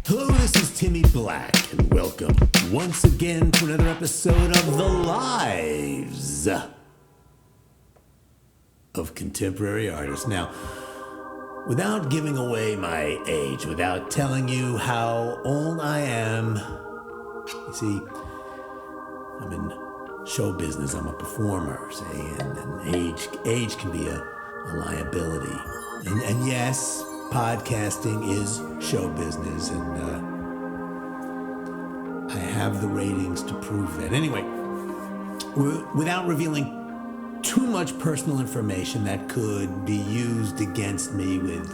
Hello, this is Timmy Black, and welcome once again to another episode of The Lives of Contemporary Artists. Now, without giving away my age, without telling you how old I am, you see, I'm in show business, I'm a performer, say, and age can be a liability. And yes, podcasting is show business, and I have the ratings to prove that. Anyway, without revealing too much personal information that could be used against me with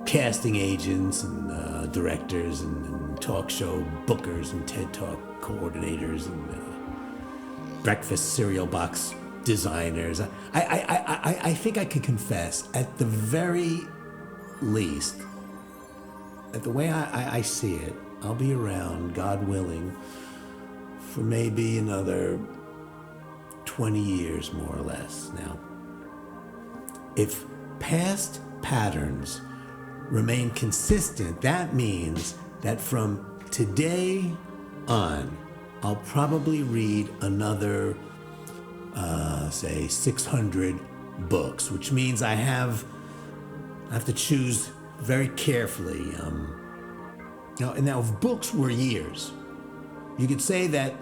casting agents and directors and talk show bookers and TED Talk coordinators and breakfast cereal box designers, I think I could confess, at the very least, that the way I see it, I'll be around, God willing, for maybe another 20 years, more or less. Now, if past patterns remain consistent, that means that from today on, I'll probably read another, say, 600 books, which means I have to choose very carefully. Now, if books were years, you could say that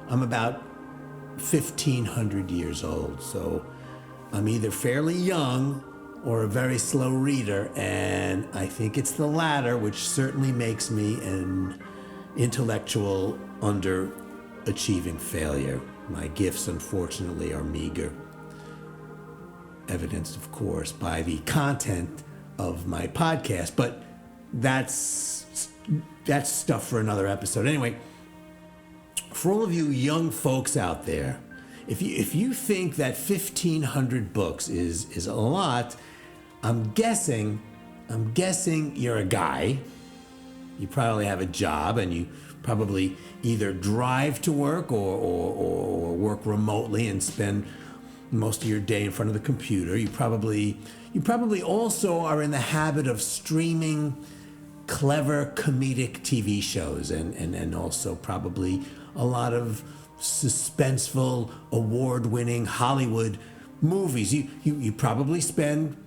I'm about 1,500 years old. So I'm either fairly young or a very slow reader, and I think it's the latter, which certainly makes me an intellectual underachieving failure. My gifts, unfortunately, are meager, evidenced, of course, by the content of my podcast, but that's stuff for another episode. Anyway, for all of you young folks out there, if you think that 1,500 books is a lot, I'm guessing you're a guy. You probably have a job, and you probably either drive to work or work remotely and spend most of your day in front of the computer. You probably also are in the habit of streaming clever comedic TV shows and also probably a lot of suspenseful, award-winning Hollywood movies. You probably spend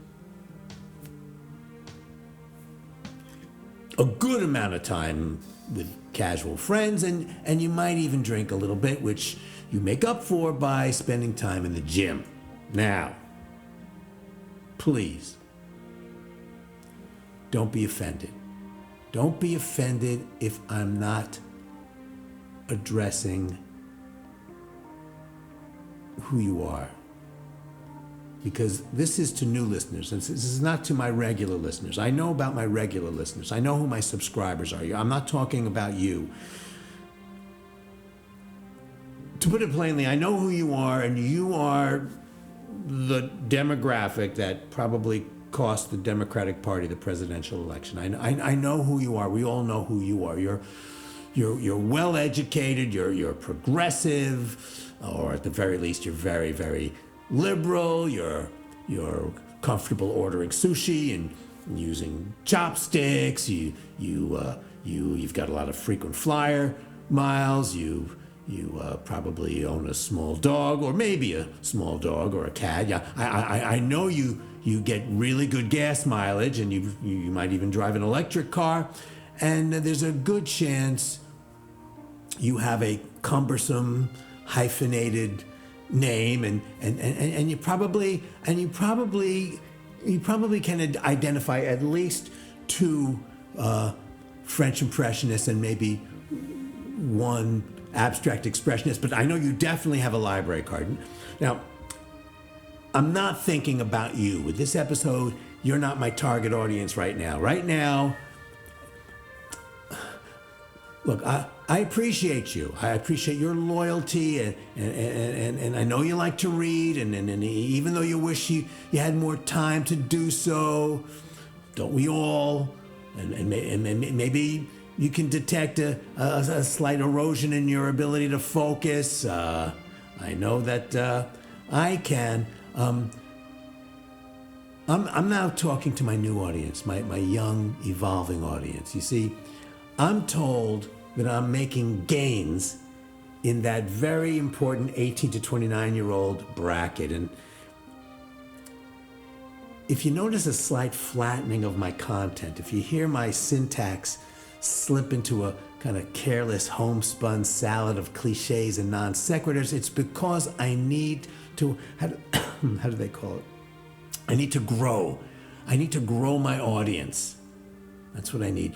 a good amount of time with casual friends, and you might even drink a little bit, which you make up for by spending time in the gym. Now, please, don't be offended. Don't be offended if I'm not addressing who you are. Because this is to new listeners, and this is not to my regular listeners. I know about my regular listeners. I know who my subscribers are. I'm not talking about you. To put it plainly, I know who you are, and you are the demographic that probably cost the Democratic Party the presidential election. I know who you are. We all know who you are. You're well educated. You're progressive, or at the very least, you're very, very liberal. You're comfortable ordering sushi and using chopsticks. You've got a lot of frequent flyer miles. You probably own a small dog, or maybe a small dog or a cat. Yeah, I know you get really good gas mileage, and you might even drive an electric car, and there's a good chance you have a cumbersome hyphenated name, and you probably can identify at least two French impressionists and maybe one abstract expressionist, but I know you definitely have a library card. Now, I'm not thinking about you. With this episode, you're not my target audience right now. Right now, look, I appreciate you. I appreciate your loyalty, and I know you like to read, and even though you wish you had more time to do so, don't we all? And maybe you can detect a slight erosion in your ability to focus. I know that I can. I'm now talking to my new audience, my young, evolving audience. You see, I'm told that I'm making gains in that very important 18 to 29-year-old bracket. And if you notice a slight flattening of my content, if you hear my syntax slip into a kind of careless homespun salad of cliches and non sequiturs, it's because I need to, how do they call it? I need to grow. I need to grow my audience. That's what I need.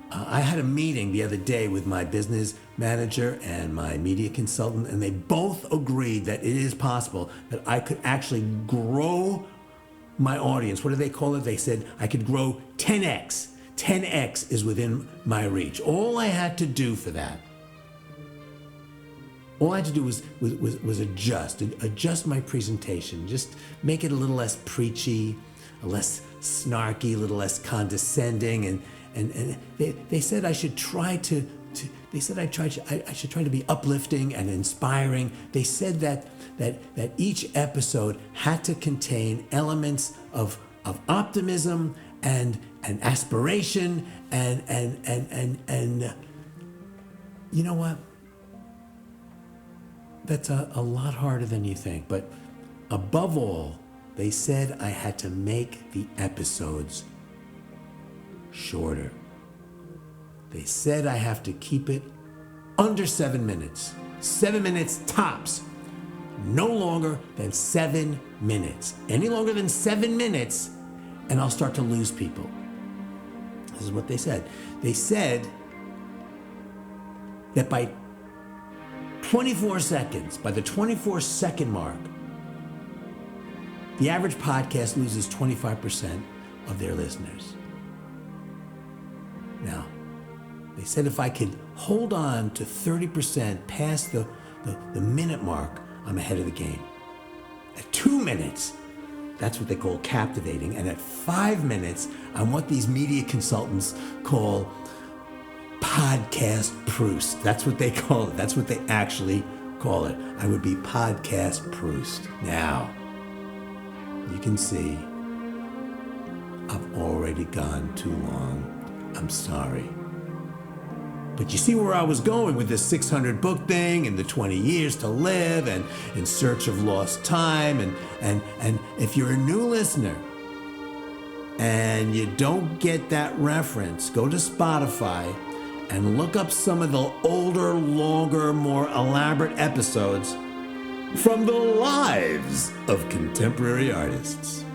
I had a meeting the other day with my business manager and my media consultant, and they both agreed that it is possible that I could actually grow my audience. What do they call it? They said I could grow 10x. 10x is within my reach. All I had to do for that, all I had to do was adjust my presentation, just make it a little less preachy, a less snarky, a little less condescending, and they said I should try to they said I should try to be uplifting and inspiring. They said that each episode had to contain elements of optimism and aspiration and you know what? That's a lot harder than you think. But above all, they said I had to make the episodes shorter. They said I have to keep it under 7 minutes. 7 minutes tops. No longer than 7 minutes. Any longer than 7 minutes, and I'll start to lose people. This is what they said. They said that by 24 seconds, by the 24-second mark, the average podcast loses 25% of their listeners. Now, they said if I could hold on to 30% past the minute mark, I'm ahead of the game. At 2 minutes, that's what they call captivating. And at 5 minutes, I'm what these media consultants call podcast Proust. That's what they call it. That's what they actually call it. I would be podcast Proust. Now, you can see I've already gone too long. I'm sorry. But you see where I was going with this 600 book thing and the 20 years to live and In Search of Lost Time. And if you're a new listener and you don't get that reference, go to Spotify and look up some of the older, longer, more elaborate episodes from the lives of contemporary artists.